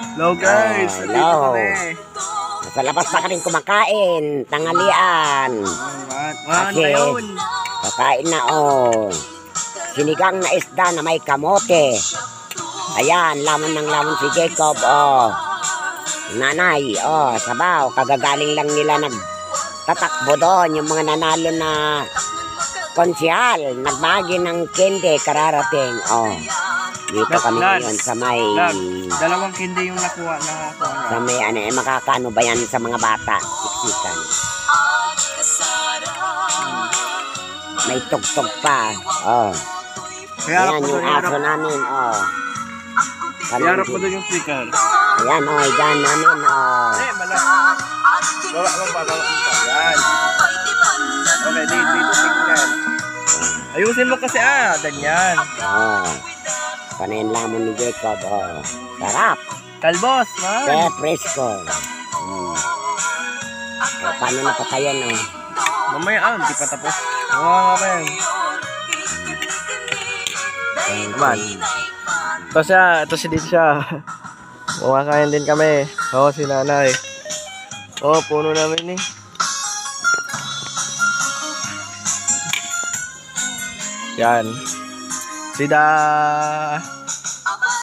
Hello guys, Oh, nandito hello. kami. Sa labas pa kaming kumakain, tanghalian. Ano Kasi, yun? kakain na sinigang na isda na may kamote. Ayan, lamon ng lamon si Jacob, Nanay, sabaw, kagagaling lang nila nagtatakbo doon. Yung mga nanalo na konsyal, nagbagi ng kende, kararating, Dito kami ngayon sa may... Dalawang kindi yung nakuha na. Sa may makakaano ba yan sa mga bata? Siksikan. May tugtog pa. Ayan yung aso namin. Iharap mo doon yung speaker. Ayan, dyan namin. Bawa mo ba? Yan. Okay, dito tingnan. Ayusin mo kasi ganyan. Panayin lamon ni Jacob. Sarap. Kalbos, man. Fresco. Paano napatayan, Mamaya hindi pa tapos. Mamaya. Man. Ito si Dinsya. Kumakain din kami. Si nanay. Puno namin eh. Yan. Sida.